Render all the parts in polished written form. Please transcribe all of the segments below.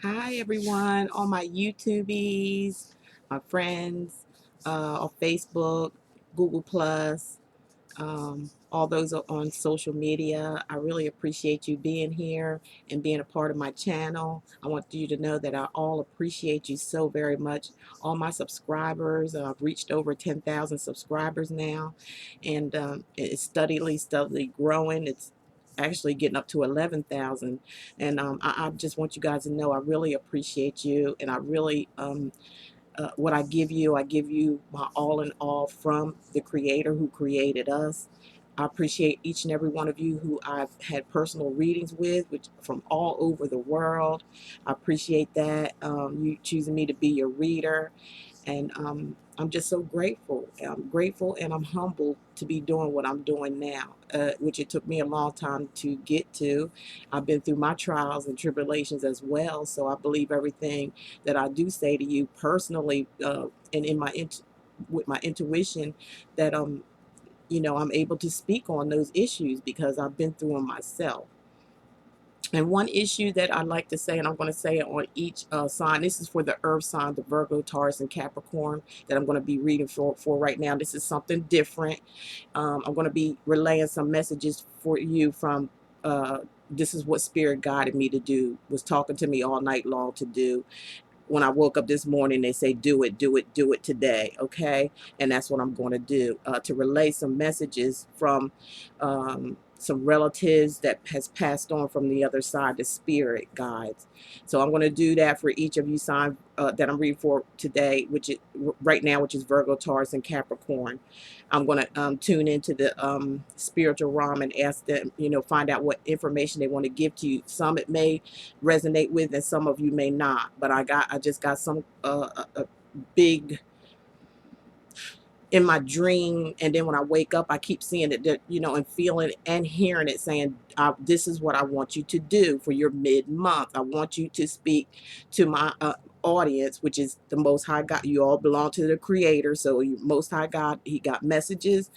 Hi everyone, all my YouTubies, my friends, on Facebook, Google Plus, all those are on social media. I really appreciate you being here and being a part of my channel. I want you to know that I all appreciate you so very much. All my subscribers, I've reached over 10,000 subscribers now, and it's steadily growing. It's actually getting up to 11,000, and I just want you guys to know I really appreciate you, and I really what I give you my all in all from the Creator who created us. I appreciate each and every one of you who I've had personal readings with, which from all over the world. I appreciate that, you choosing me to be your reader, and I'm just so grateful. I'm grateful and I'm humbled to be doing what I'm doing now, which it took me a long time to get to. I've been through my trials and tribulations as well, so I believe everything that I do say to you personally, and in my with my intuition, that I'm able to speak on those issues because I've been through them myself. And one issue that I like to say, and I'm going to say it on each sign, this is for the earth sign, the Virgo, Taurus, and Capricorn, that I'm going to be reading for right now. This is something different. I'm going to be relaying some messages for you from, this is what Spirit guided me to do, was talking to me all night long to do. When I woke up this morning, they say, do it, do it, do it today, okay? And that's what I'm going to do, to relay some messages from some relatives that has passed on from the other side, the spirit guides. So I'm going to do that for each of you sign that I'm reading for today, which is right now, which is Virgo, Taurus, and Capricorn. I'm going to tune into the spiritual realm and ask them, find out what information they want to give to you. Some it may resonate with, and some of you may not. But I just got some a big in my dream, and then when I wake up, I keep seeing it, and feeling and hearing it saying, "This is what I want you to do for your mid-month. I want you to speak to my audience, which is the Most High God. You all belong to the Creator, so Most High God, He got messages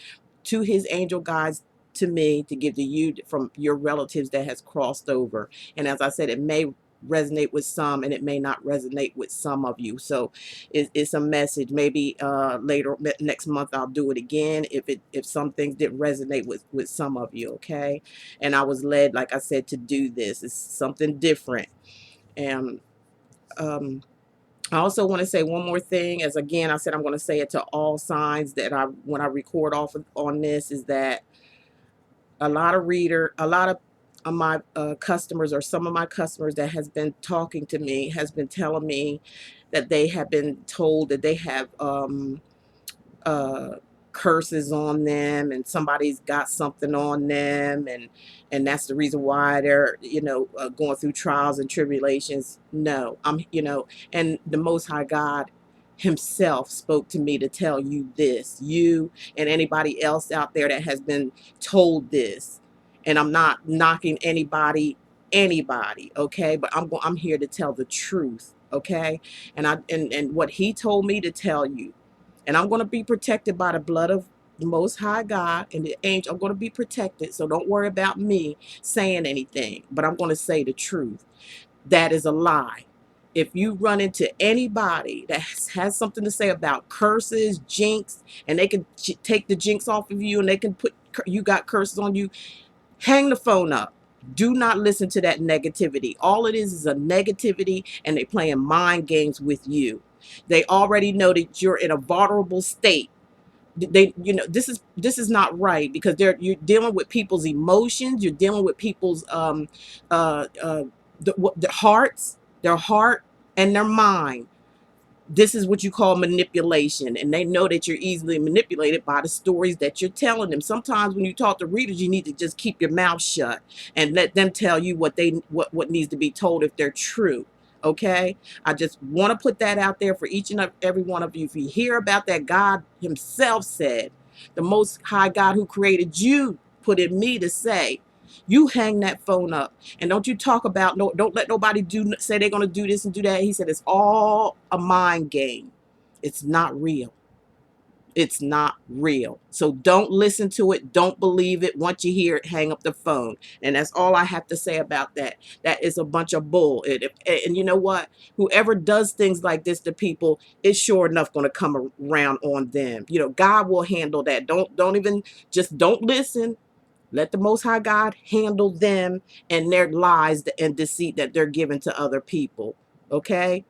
to His angel guides." To me to give to you from your relatives that has crossed over, and as I said, it may resonate with some and it may not resonate with some of you. So it's a message. Maybe later next month I'll do it again if some things didn't resonate with some of you, okay? And I was led, like I said, to do this. It's something different. And I also want to say one more thing. As again I said, I'm going to say it to all signs that when I record off on this, is that a lot of my customers, or some of my customers that has been talking to me, has been telling me that they have been told that they have uh, curses on them, and somebody's got something on them, and that's the reason why they're going through trials and tribulations. No, and the Most High God Himself spoke to me to tell you this, you and anybody else out there that has been told this. And I'm not knocking anybody, okay? But I'm here to tell the truth, okay? And what He told me to tell you, and I'm going to be protected by the blood of the Most High God and the angel. I'm going to be protected, so don't worry about me saying anything, but I'm going to say the truth. That is a lie. If you run into anybody that has something to say about curses, jinx, and they can take the jinx off of you, and they can put, you got curses on you, hang the phone up. Do not listen to that negativity. All it is a negativity, and they playing mind games with you. They already know that you're in a vulnerable state. This is not right, because you're dealing with people's emotions. You're dealing with people's the hearts, their heart and their mind. This is what you call manipulation, and they know that you're easily manipulated by the stories that you're telling them. Sometimes when you talk to readers, you need to just keep your mouth shut and let them tell you what needs to be told, if they're true. Okay, I just want to put that out there for each and every one of you. If you hear about that, God Himself said, the Most High God who created you put in me to say, you hang that phone up, and don't you talk about, no, don't let nobody say they're going to do this and do that. He said it's all a mind game. It's not real. It's not real. So don't listen to it. Don't believe it. Once you hear it, hang up the phone. And that's all I have to say about that. That is a bunch of bull. And you know what? Whoever does things like this to people, it's sure enough going to come around on them. You know, God will handle that. Don't even, just don't listen. Let the Most High God handle them and their lies and deceit that they're giving to other people. Okay?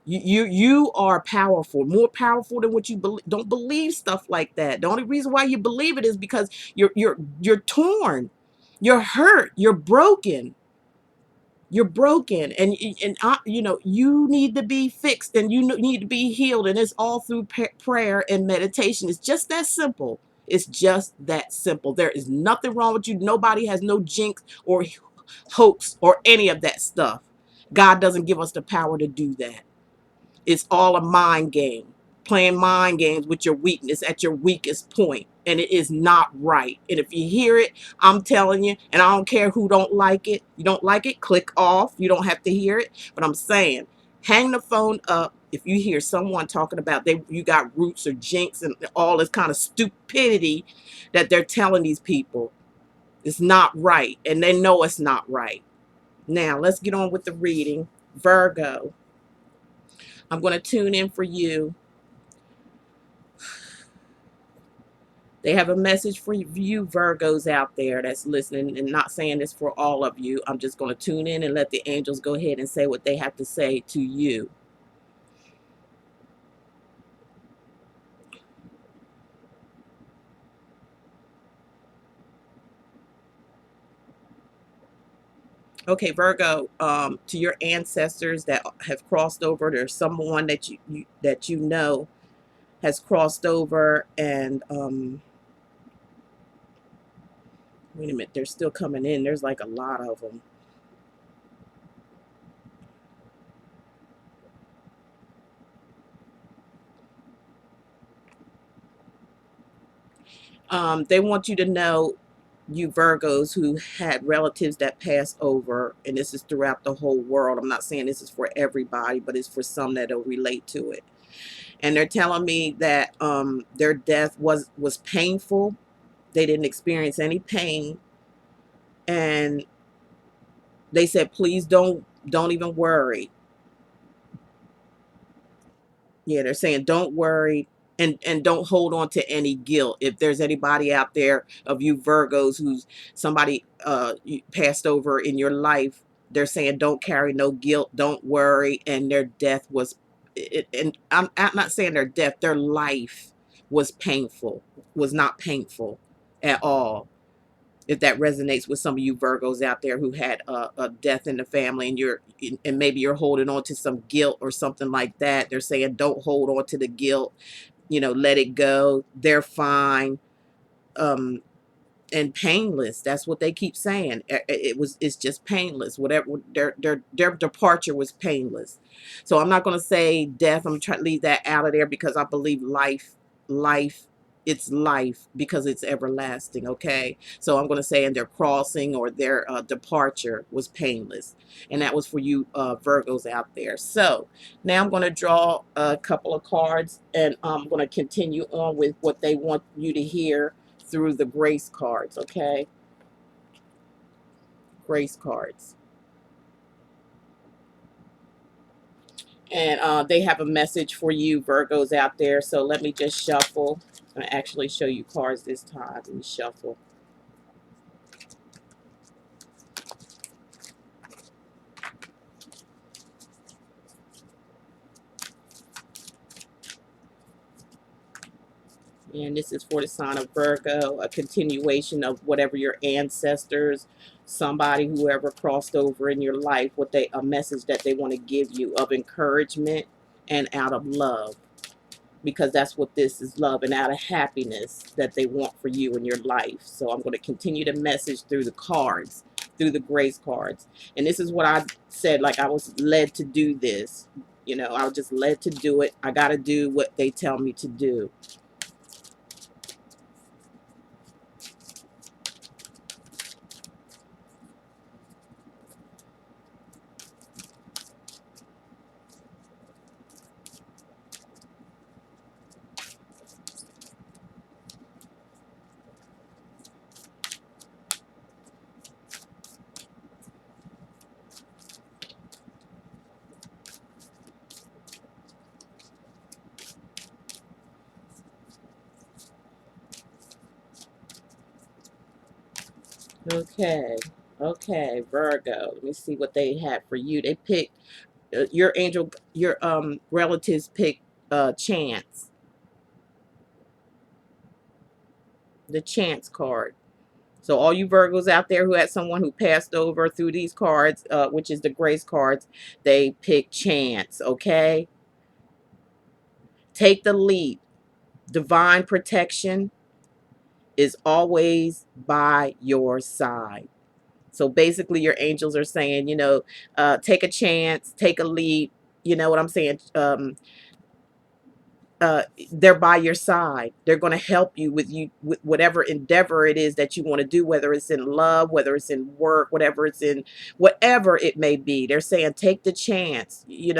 You are powerful, more powerful than what you believe. Don't believe stuff like that. The only reason why you believe it is because you're torn, you're hurt, you're broken. You're broken, and you know, you need to be fixed, and you need to be healed, and it's all through prayer and meditation. It's just that simple. It's just that simple. There is nothing wrong with you. Nobody has no jinx or hoax or any of that stuff. God doesn't give us the power to do that. It's all a mind game, playing mind games with your weakness at your weakest point, and it is not right. And if you hear it, I'm telling you, and I don't care who don't like it. You don't like it, click off. You don't have to hear it. But I'm saying, hang the phone up if you hear someone talking about you got roots or jinx and all this kind of stupidity that they're telling these people. It's not right, and they know it's not right. Now let's get on with the reading. Virgo, I'm going to tune in for you. They have a message for you Virgos out there that's listening, and not saying this for all of you. I'm just going to tune in and let the angels go ahead and say what they have to say to you. Okay, Virgo, to your ancestors that have crossed over, there's someone that you know has crossed over, and wait a minute, they're still coming in. There's like a lot of them. They want you to know, you Virgos who had relatives that passed over, and this is throughout the whole world. I'm not saying this is for everybody, but it's for some that'll relate to it. And they're telling me that their death was painful. They didn't experience any pain, and they said, please don't even worry. Yeah, they're saying don't worry, and don't hold on to any guilt. If there's anybody out there of you Virgos who's somebody passed over in your life, they're saying don't carry no guilt, don't worry, and their death was and I'm not saying their death, their life was painful, was not painful at all. If that resonates with some of you Virgos out there who had a death in the family, and maybe you're holding on to some guilt or something like that, they're saying don't hold on to the guilt. You know, let it go. They're fine. Um, and painless. That's what they keep saying. It's just painless. Whatever their departure was painless. So I'm not going to say death. I'm trying to leave that out of there because I believe life, it's life because it's everlasting. Okay. So I'm going to say, and their crossing or their departure was painless, and that was for you Virgos out there. So now I'm going to draw a couple of cards, and I'm going to continue on with what they want you to hear through the grace cards. Okay, grace cards, and they have a message for you Virgos out there. So let me just shuffle. I'm gonna actually show you cards this time. Let me shuffle. And this is for the sign of Virgo, a continuation of whatever your ancestors, somebody, whoever crossed over in your life, what they, a message that they want to give you of encouragement and out of love. Because that's what this is, love and out of happiness that they want for you in your life. So I'm going to continue to message through the cards, through the grace cards. And this is what I said, like I was led to do this. You know, I was just led to do it. I got to do what they tell me to do. Okay. Okay, Virgo. Let me see what they had for you. They picked your angel, your relatives picked chance, the chance card. So all you Virgos out there who had someone who passed over through these cards, which is the grace cards, they pick chance. Okay, take the leap. Divine protection is always by your side. So basically, your angels are saying, take a chance, take a leap. You know what I'm saying? Uh, they're by your side. They're going to help you with whatever endeavor it is that you want to do, whether it's in love, whether it's in work, whatever it may be. They're saying take the chance. You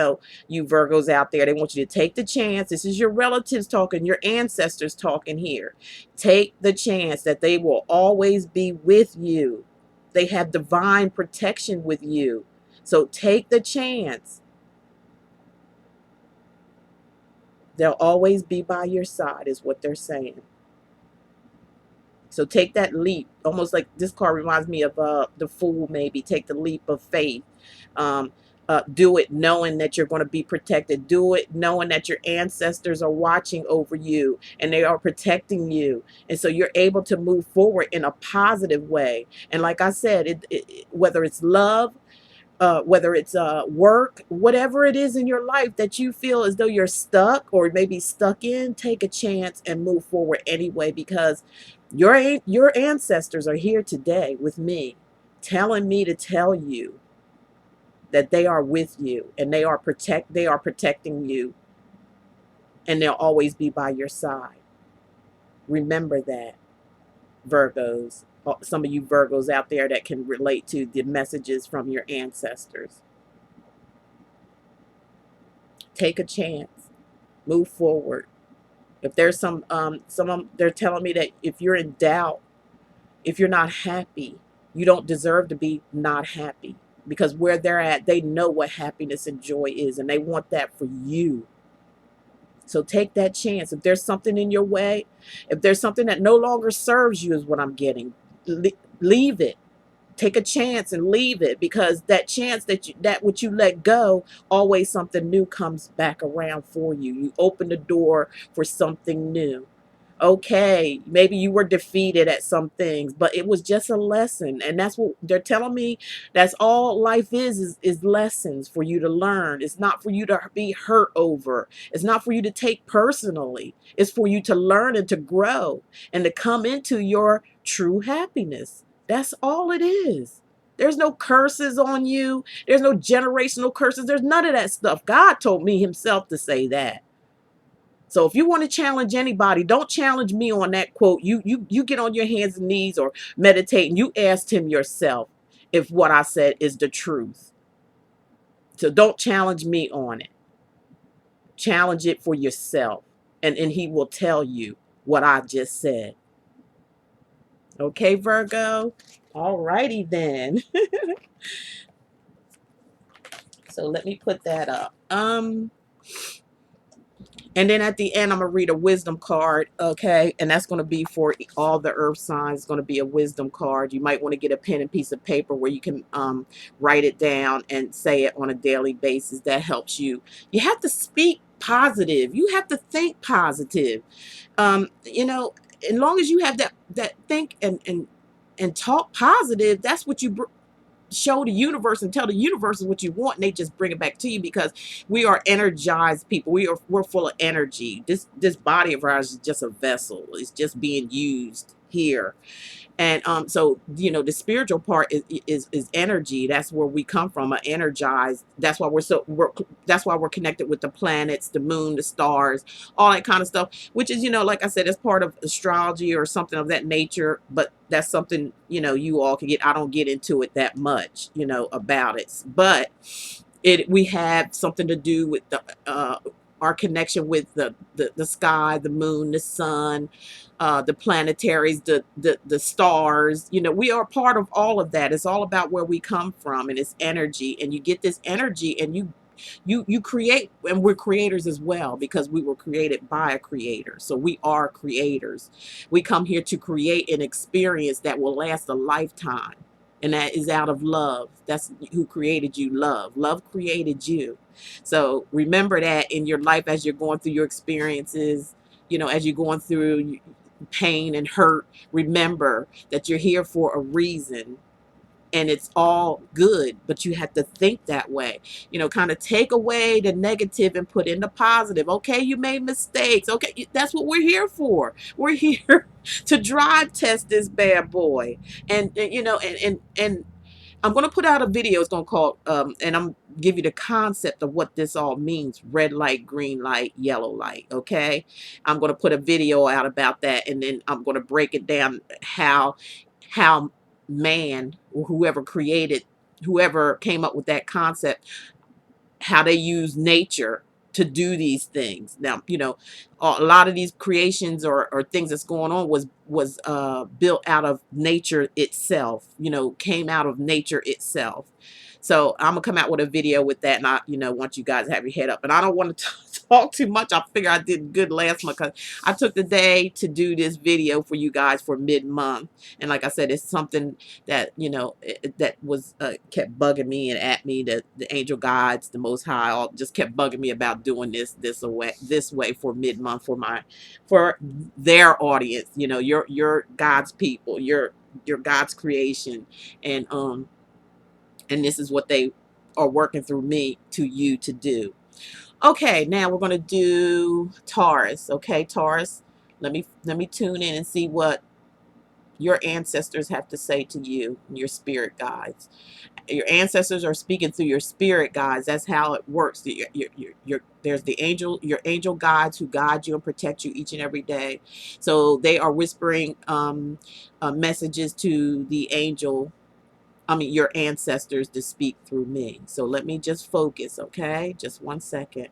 Virgos out there, they want you to take the chance. This is your relatives talking, your ancestors talking here. Take the chance that they will always be with you. They have divine protection with you. So take the chance. They'll always be by your side, is what they're saying. So take that leap. Almost like this card reminds me of the Fool. Maybe take the leap of faith. Um, do it knowing that you're going to be protected. Do it knowing that your ancestors are watching over you and they are protecting you. And so you're able to move forward in a positive way. And like I said, whether it's love, whether it's work, whatever it is in your life that you feel as though you're stuck or maybe stuck in, take a chance and move forward anyway, because your ancestors are here today with me, telling me to tell you that they are with you and they are protecting you, and they'll always be by your side. Remember that, Virgos. Some of you Virgos out there that can relate to the messages from your ancestors. Take a chance, move forward. If there's they're telling me that if you're in doubt, if you're not happy, you don't deserve to be not happy, because where they're at, they know what happiness and joy is, and they want that for you. So take that chance. If there's something in your way, if there's something that no longer serves you, is what I'm getting, leave it. Take a chance and leave it, because that chance that what you let go, always something new comes back around for you. You open the door for something new. Okay, maybe you were defeated at some things, but it was just a lesson, and that's what they're telling me. That's all life is lessons for you to learn. It's not for you to be hurt over. It's not for you to take personally. It's for you to learn and to grow and to come into your true happiness. That's all it is. There's no curses on you. There's no generational curses. There's none of that stuff. God told me himself to say that. So if you want to challenge anybody, don't challenge me on that quote. You get on your hands and knees or meditate and you ask him yourself if what I said is the truth. So don't challenge me on it. Challenge it for yourself. And he will tell you what I just said. Okay, Virgo? All righty then. So let me put that up. And then at the end, I'm going to read a wisdom card, okay? And that's going to be for all the earth signs. It's going to be a wisdom card. You might want to get a pen and piece of paper where you can write it down and say it on a daily basis. That helps you. You have to speak positive. You have to think positive. As long as you have that think and talk positive, that's what you show the universe and tell the universe is what you want, and they just bring it back to you, because we are energized people. We're full of energy. This body of ours is just a vessel. It's just being used here. And so the spiritual part is energy. That's where we come from, energized. That's why that's why we're connected with the planets, the moon, the stars, all that kind of stuff, which is, like I said, it's part of astrology or something of that nature. But that's something, you all can get. I don't get into it that much, about it. But we have something to do with our connection with the sky, the moon, the sun, the planetaries, the stars. We are part of all of that. It's all about where we come from, and it's energy. And you get this energy, and You create, and we're creators as well because we were created by a creator. So we are creators. We come here to create an experience that will last a lifetime. And that is out of love. That's who created you. Love created you. So remember that in your life as you're going through your experiences, as you're going through pain and hurt, remember that you're here for a reason, and it's all good, but you have to think that way. Kind of take away the negative and put in the positive. Okay, you made mistakes. Okay, that's what we're here for. We're here to drive test this bad boy. And I'm going to put out a video. It's going to call, and I'm give you the concept of what this all means. Red light, green light, yellow light. Okay. I'm going to put a video out about that. And then I'm going to break it down how man, or whoever came up with that concept, how they use nature to do these things. Now, a lot of these creations or things that's going on was built out of nature itself, came out of nature itself. So I'm gonna come out with a video with that, and I, want you guys to have your head up. And I don't want to talk too much. I figure I did good last month because I took the day to do this video for you guys for mid-month. And like I said, it's something that that was kept bugging me and at me. The angel guides, the Most High, all just kept bugging me about doing this way for mid-month for their audience. Your God's people, your God's creation, and this is what they are working through me to you to do. Okay, now we're going to do Taurus. Okay, Taurus, let me tune in and see what your ancestors have to say to you, your spirit guides. Your ancestors are speaking through your spirit guides. That's how it works. There's your angel guides who guide you and protect you each and every day. So they are whispering messages to your ancestors to speak through me. So let me just focus, okay? Just 1 second.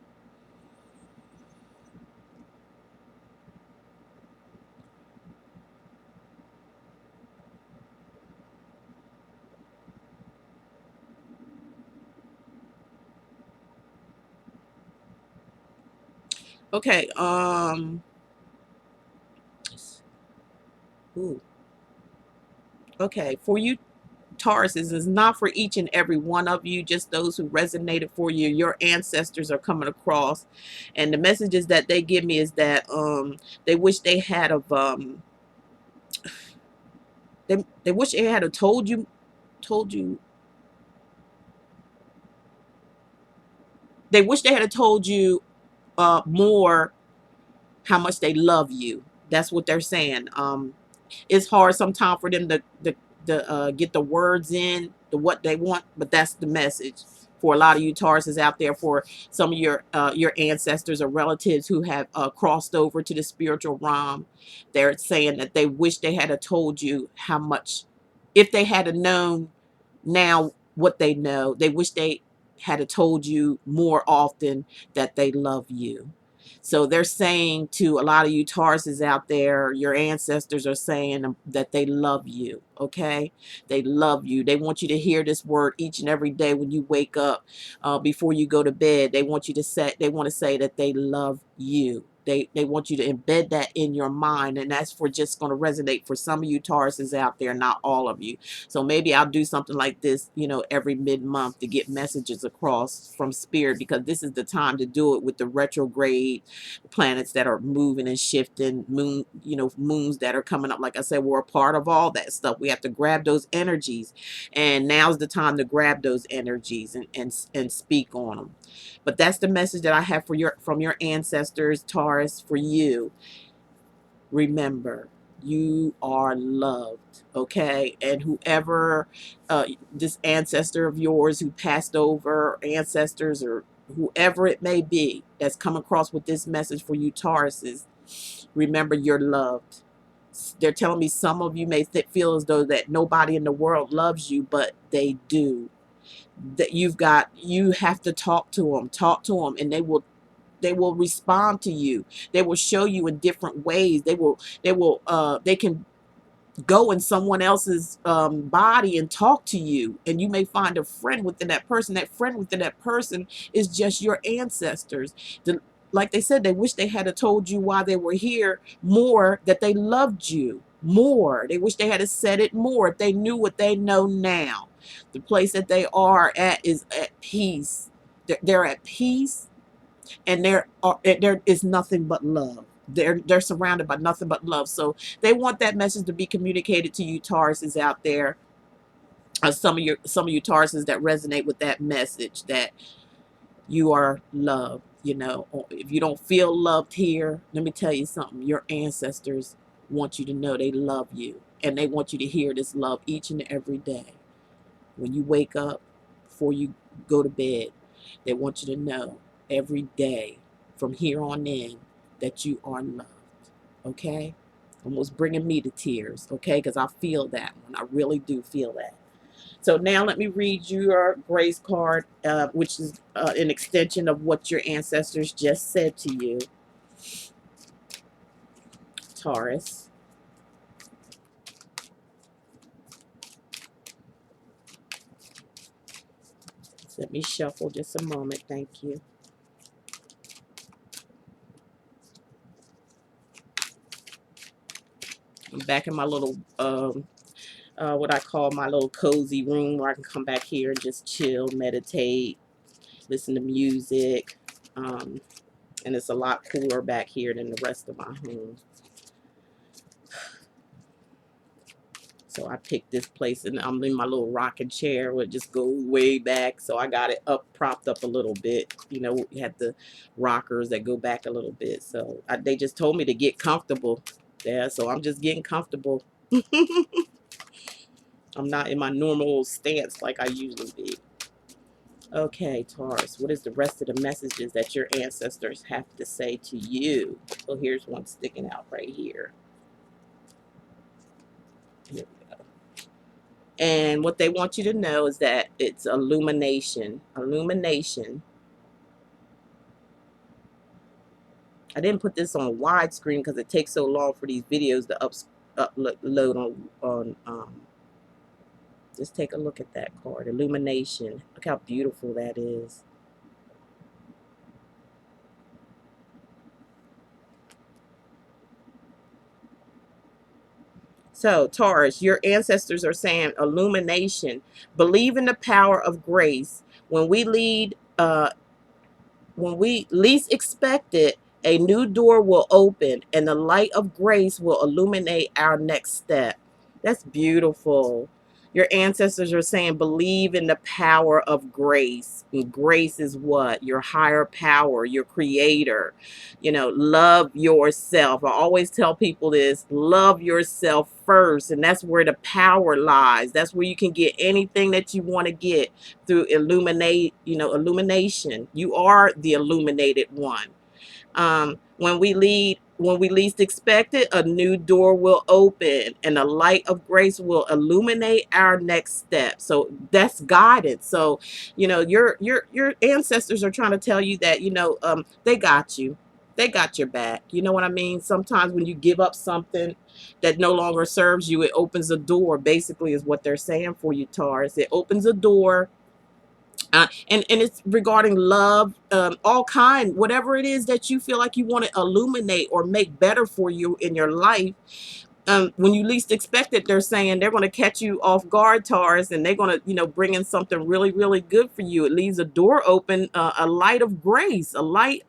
Okay, ooh. Okay, for you Tauruses, is not for each and every one of you, just those who resonated for you. Your ancestors are coming across, and the messages that they give me is that they wish they had they wish they had told you they wish they had told you more how much they love you. That's what they're saying. It's hard sometimes for them to get the words in, the what they want, but that's the message for a lot of you Tauruses out there. For some of your ancestors or relatives who have crossed over to the spiritual realm, they're saying that they wish they had told you how much, if they had known now what they know, they wish they had told you more often that they love you. So they're saying to a lot of you Tauruses out there, your ancestors are saying that they love you, okay? They love you. They want you to hear this word each and every day when you wake up, before you go to bed. They want to say that they love you. They want you to embed that in your mind, and that's for just going to resonate for some of you Tauruses out there, not all of you. So maybe I'll do something like this, every mid-month to get messages across from spirit, because this is the time to do it with the retrograde planets that are moving and shifting, moons that are coming up. Like I said, we're a part of all that stuff. We have to grab those energies, and now's the time to grab those energies and speak on them. But that's the message that I have from your ancestors, Taurus, for you. Remember, you are loved, okay? And whoever, this ancestor of yours who passed over, ancestors or whoever it may be that's come across with this message for you Tauruses, remember you're loved. They're telling me some of you may feel as though that nobody in the world loves you, but they do. That you have to talk to them, and they will respond to you. They will show you in different ways. They can go in someone else's body and talk to you, and you may find a friend within that person. That friend within that person is just your ancestors. Like they said, they wish they had told you while they were here more, that they loved you more. They wish they had said it more if they knew what they know now. The place that they are at is at peace. They're at peace, and there is nothing but love. They're surrounded by nothing but love. So they want that message to be communicated to you, Tauruses out there. Some of you Tauruses that resonate with that message, that you are loved. If you don't feel loved here, let me tell you something. Your ancestors want you to know they love you, and they want you to hear this love each and every day. When you wake up, before you go to bed, they want you to know every day from here on in that you are loved. Okay? Almost bringing me to tears. Okay? Because I feel that one. I really do feel that. So now let me read your grace card, which is an extension of what your ancestors just said to you, Taurus. So let me shuffle just a moment. Thank you. I'm back in my little, what I call my little cozy room, where I can come back here and just chill, meditate, listen to music. And it's a lot cooler back here than the rest of my home. So I picked this place, and I'm in my little rocking chair, where it just goes way back. So I got it propped up a little bit. You had the rockers that go back a little bit. So they just told me to get comfortable. Yeah, so I'm just getting comfortable. I'm not in my normal stance like I usually be. Okay, Taurus, what is the rest of the messages that your ancestors have to say to you? So here's one sticking out right here. Here we go. And what they want you to know is that it's illumination. Illumination. I didn't put this on widescreen because it takes so long for these videos to upload on just take a look at that card. Illumination. Look how beautiful that is. So, Taurus, your ancestors are saying illumination. Believe in the power of grace. When we least expect it, a new door will open, and the light of grace will illuminate our next step. That's beautiful. Your ancestors are saying believe in the power of grace. And grace is what? Your higher power, your creator. Love yourself. I always tell people this: love yourself first. And that's where the power lies. That's where you can get anything that you want to get, through illumination. You are the illuminated one. When we least expect it, a new door will open, and the light of grace will illuminate our next step. So that's guidance. So your ancestors are trying to tell you that they got you. They got your back. You know what I mean? Sometimes when you give up something that no longer serves you, it opens a door, basically, is what they're saying for you, Taurus. It opens a door. And it's regarding love, all kind, whatever it is that you feel like you want to illuminate or make better for you in your life. When you least expect it, they're saying they're going to catch you off guard, Taurus, and they're going to bring in something really, really good for you. It leaves a door open, a light of grace, a light.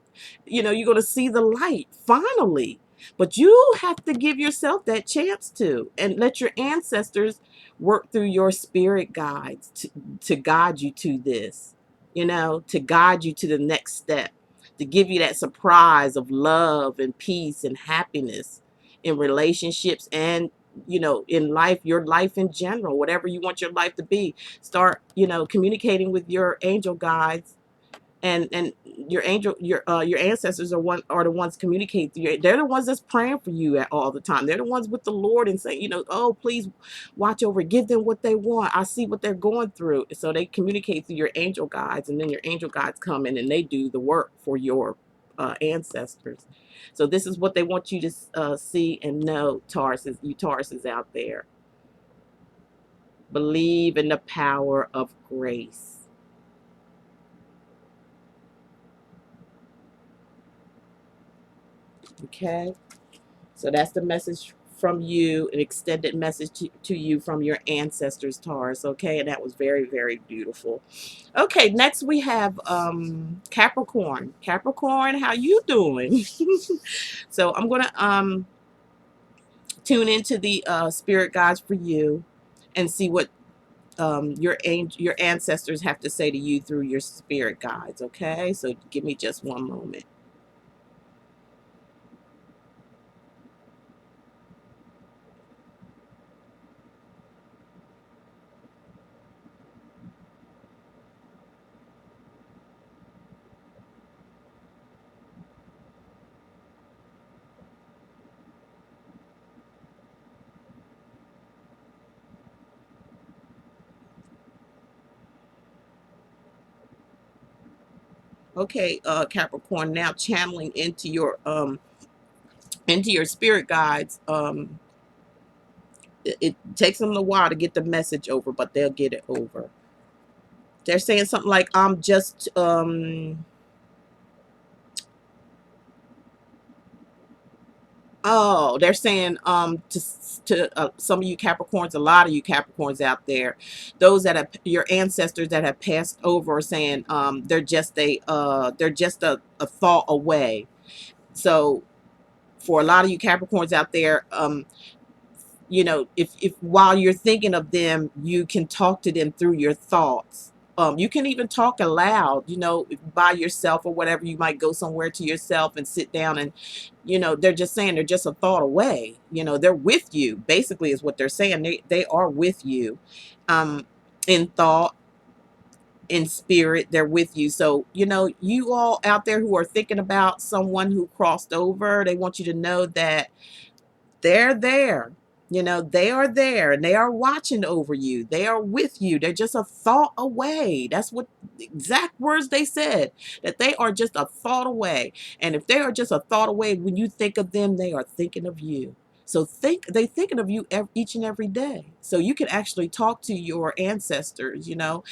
You're going to see the light finally. But you have to give yourself that chance to, and let your ancestors work through your spirit guides to guide you to this, to guide you to the next step, to give you that surprise of love and peace and happiness in relationships, and in life, your life in general, whatever you want your life to be. Start communicating with your angel guides, and your ancestors are the ones communicate through you. They're the ones that's praying for you at all the time. They're the ones with the Lord and saying, oh, please watch over, give them what they want. I see what they're going through. So they communicate through your angel guides, and then your angel guides come in and they do the work for your ancestors. So this is what they want you to see and know, Tauruses, you Tauruses out there. Believe in the power of grace. Okay? So that's the message from you, an extended message to you from your ancestors, Taurus. Okay, and that was very, very beautiful. Okay, next we have Capricorn. Capricorn, how you doing? So I'm gonna tune into the spirit guides for you and see what your ancestors have to say to you through your spirit guides. Okay, so give me just one moment. Okay, Capricorn, now channeling into your spirit guides. It takes them a while to get the message over, but they'll get it over. They're saying something like, I'm just oh, they're saying to some of you Capricorns, a lot of you Capricorns out there, those that have your ancestors that have passed over, are saying they're just a thought away. So for a lot of you Capricorns out there, you know, if while you're thinking of them, you can talk to them through your thoughts. You can even talk aloud, you know, by yourself or whatever. You might go somewhere to yourself and sit down, and you know, they're just saying they're just a thought away. You know, they're with you, basically is what they're saying. They are with you, in thought, in spirit. They're with you. So you know, you all out there who are thinking about someone who crossed over, they want you to know that they're there. You know, they are there and they are watching over you. They are with you. They're just a thought away. That's what exact words they said, that they are just a thought away. And if they are just a thought away, when you think of them, they are thinking of you. So they thinking of you each and every day. So you can actually talk to your ancestors, you know.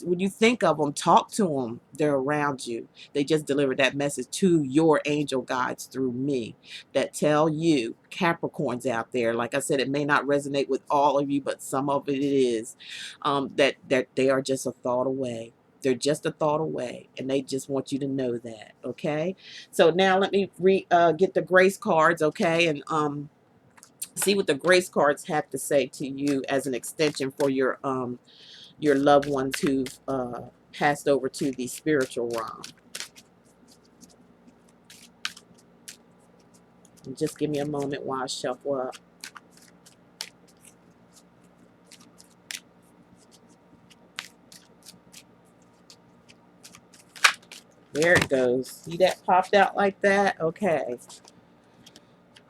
When you think of them, talk to them. They're around you. They just delivered that message to your angel guides through me, that tell you Capricorns out there. Like I said, it may not resonate with all of you, but some of it is, that they are just a thought away. They're just a thought away, and they just want you to know that. Okay, so now let me get the grace cards. Okay, and see what the grace cards have to say to you as an extension for your loved ones who've passed over to the spiritual realm. And just give me a moment while I shuffle up. There it goes. See that popped out like that? Okay.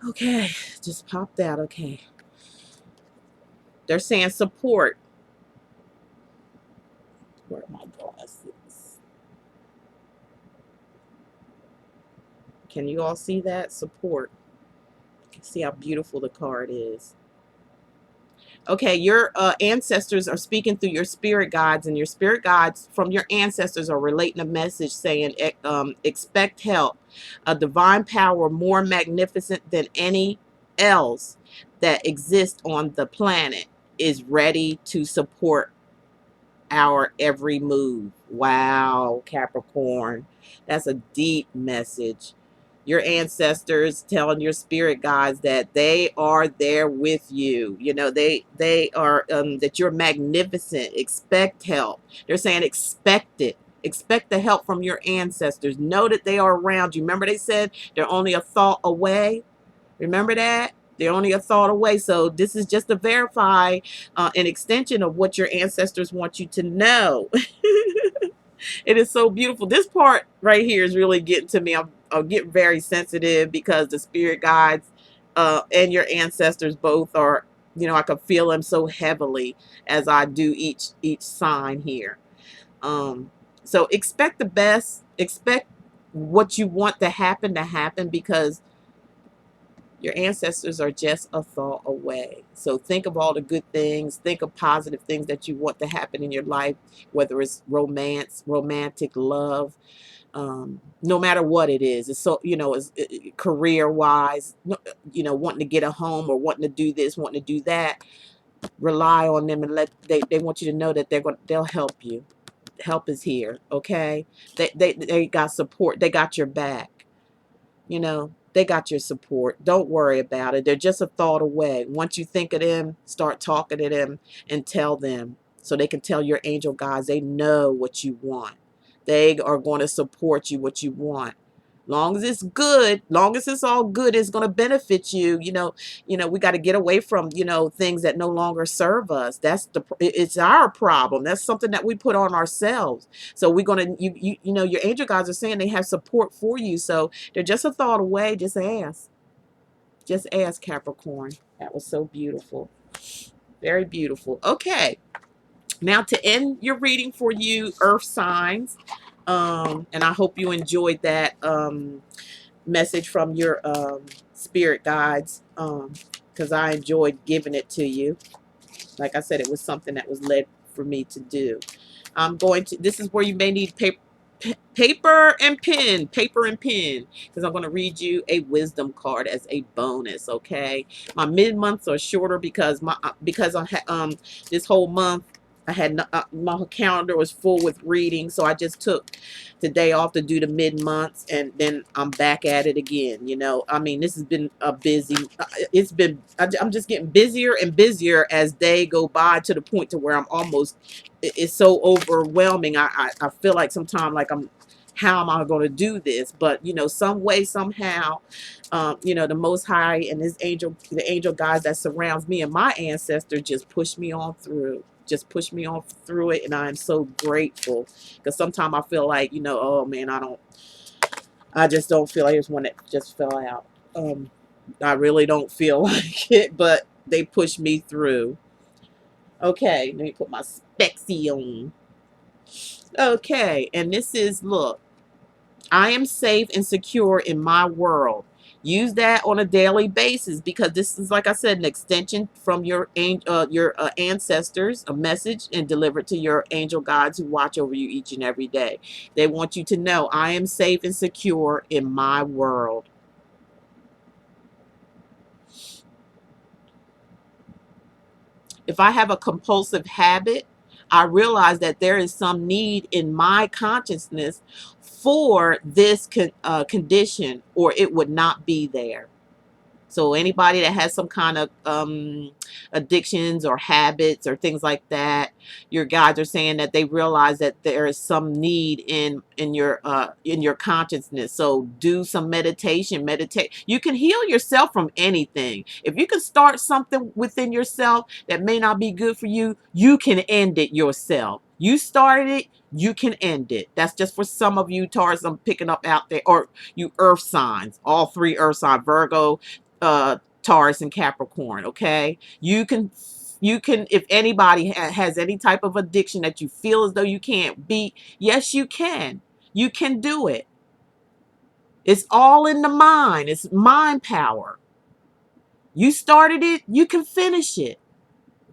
Okay. Just popped out. Okay. They're saying support. Where are my glasses? Can you all see that? Support. You can see how beautiful the card is. Okay, your ancestors are speaking through your spirit guides, and your spirit guides from your ancestors are relating a message saying, expect help. A divine power more magnificent than any else that exists on the planet is ready to support our every move. Wow, Capricorn. That's a deep message. Your ancestors telling your spirit guides that they are there with you. You know, they are that you're magnificent. Expect help. They're saying expect it. Expect the help from your ancestors. Know that they are around you. Remember they said they're only a thought away? Remember that? They're only a thought away. So this is just to verify an extension of what your ancestors want you to know. It is so beautiful. This part right here is really getting to me. I'll get very sensitive because the spirit guides and your ancestors both are, you know, I can feel them so heavily as I do each sign here. So expect the best. Expect what you want to happen, because your ancestors are just a thought away. So think of all the good things. Think of positive things that you want to happen in your life, whether it's romance, romantic love, no matter what it is. It's so, it's career wise, wanting to get a home or wanting to do this, wanting to do that. Rely on them and they want you to know that they'll help you. Help is here, okay? They got support. They got your back. They got your support. Don't worry about it. They're just a thought away. Once you think of them, start talking to them and tell them, so they can tell your angel guides they know what you want. They are going to support you what you want. Long as it's good, long as it's all good, it's going to benefit you. We got to get away from, things that no longer serve us. It's our problem. That's something that we put on ourselves. So we're going to, your angel guides are saying they have support for you. So they're just a thought away. Just ask. Just ask, Capricorn. That was so beautiful. Very beautiful. Okay. Now to end your reading for you, Earth signs. And I hope you enjoyed that message from your spirit guides, because I enjoyed giving it to you. Like I said, it was something that was led for me to do. This is where you may need paper and pen, because I'm going to read you a wisdom card as a bonus. Okay, my mid months are shorter because this whole month I had my calendar was full with reading, so I just took today off to do the mid months, and then I'm back at it again. This has been a busy. I'm just getting busier and busier as they go by, to the point to where I'm almost. It's so overwhelming. I feel like sometimes like how am I going to do this? But some way, somehow, the Most High and the angel guides that surrounds me and my ancestors just push me on through. Just push me on through it, and I am so grateful, because sometimes I feel like, oh man, I just don't feel like it's one that just fell out. I really don't feel like it, but they push me through. Okay, let me put my spexy on. Okay, and this is, look, I am safe and secure in my world. Use that on a daily basis, because this is, like I said, an extension from your ancestors, a message, and delivered to your angel guides who watch over you each and every day. They want you to know, I am safe and secure in my world. If I have a compulsive habit, I realize that there is some need in my consciousness for this condition, or it would not be there. So anybody that has some kind of addictions or habits or things like that, your guides are saying that they realize that there is some need in your consciousness. So do some meditation. Meditate. You can heal yourself from anything. If you can start something within yourself that may not be good for you, you can end it yourself. You started it, you can end it. That's just for some of you Taurus I'm picking up out there, or you earth signs, all three earth signs, Virgo, Taurus, and Capricorn. Okay, you can if anybody has any type of addiction that you feel as though you can't beat, yes you can do it. It's all in the mind. It's mind power. You started it, you can finish it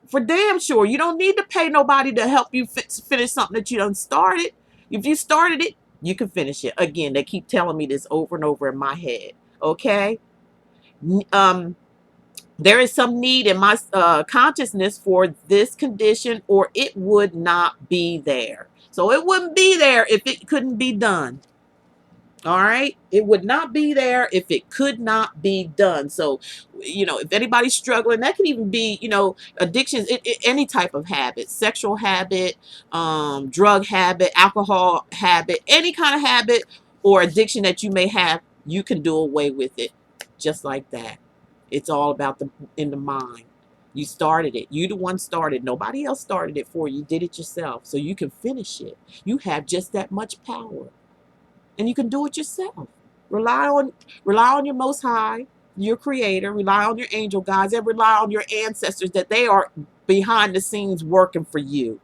for damn sure. You don't need to pay nobody to help you finish something that you done started. If you started it, you can finish it. Again, they keep telling me this over and over in my head. Okay, there is some need in my consciousness for this condition, or it would not be there. So it wouldn't be there if it couldn't be done. All right, it would not be there if it could not be done. So if anybody's struggling, that can even be addictions, any type of habit, sexual habit, drug habit, alcohol habit, any kind of habit or addiction that you may have, you can do away with it just like that. It's all about in the mind. You started it. You the one started. Nobody else started it for you. You did it yourself. So you can finish it. You have just that much power. And you can do it yourself. Rely on your Most High, your Creator. Rely on your angel guides, and rely on your ancestors, that they are behind the scenes working for you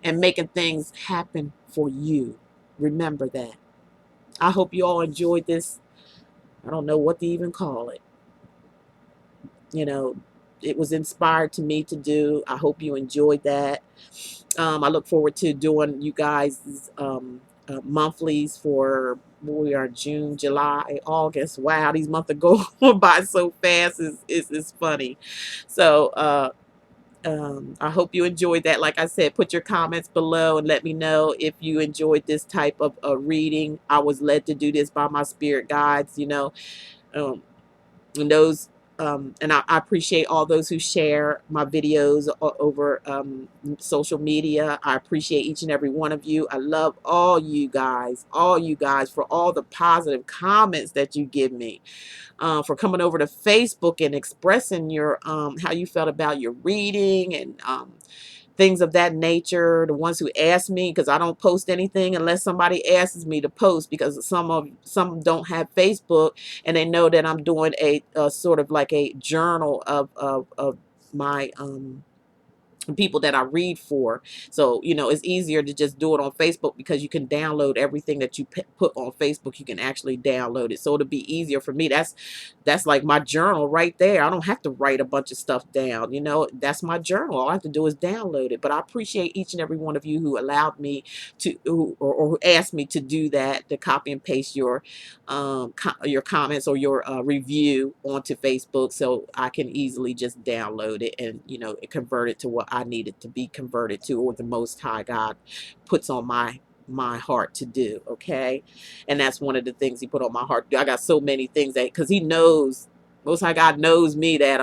and making things happen for you. Remember that. I hope you all enjoyed this. I don't know what to even call it. You know, it was inspired to me to do. I hope you enjoyed that. I look forward to doing you guys monthlies for, we are June, July, August. Wow, these months are going by so fast. It's funny. So I hope you enjoyed that. Like I said, put your comments below and let me know if you enjoyed this type of reading. I was led to do this by my spirit guides, you know. Um, and those and I appreciate all those who share my videos over social media. I appreciate each and every one of you. I love all you guys for all the positive comments that you give me, for coming over to Facebook and expressing your how you felt about your reading and things of that nature. The ones who ask me, because I don't post anything unless somebody asks me to post, because some don't have Facebook, and they know that I'm doing a sort of like a journal of my people that I read for. So, you know, it's easier to just do it on Facebook because you can download everything that you put on Facebook. You can actually download it. So it'll be easier for me. That's like my journal right there. I don't have to write a bunch of stuff down. You know, that's my journal. All I have to do is download it. But I appreciate each and every one of you who allowed me to, or who asked me to do that, to copy and paste your comments or your review onto Facebook, so I can easily just download it and, you know, convert it to what I need it to be converted to, or the Most High God puts on my heart to do. Okay, and that's one of the things He put on my heart. I got so many things that, because He knows, Most High God knows me, that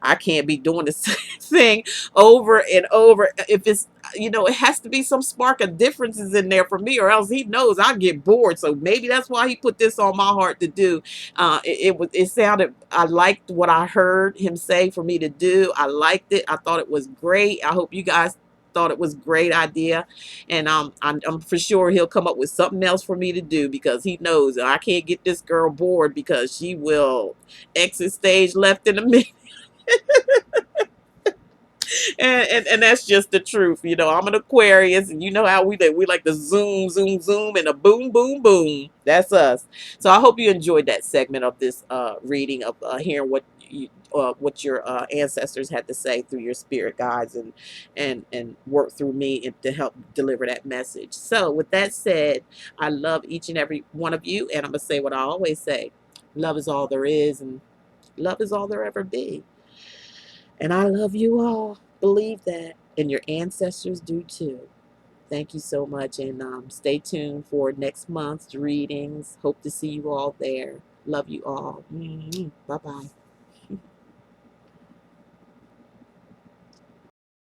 I can't be doing the same thing over and over. If it's, you know, it has to be some spark of differences in there for me, or else He knows I get bored. So maybe that's why He put this on my heart to do. It sounded, I liked what I heard Him say for me to do. I liked it. I thought it was great. I hope you guys thought it was a great idea, and I'm for sure He'll come up with something else for me to do, because He knows I can't get this girl bored, because she will exit stage left in a minute. And that's just the truth. You know, I'm an Aquarius, and you know how we like to zoom, zoom, zoom, and a boom, boom, boom. That's us. So I hope you enjoyed that segment of this reading of hearing what your ancestors had to say through your spirit guides, and work through me and to help deliver that message. So with that said, I love each and every one of you, and I'm gonna say what I always say: love is all there is, and love is all there ever be. And I love you all. Believe that. And your ancestors do too. Thank you so much. And stay tuned for next month's readings. Hope to see you all there. Love you all. Bye bye.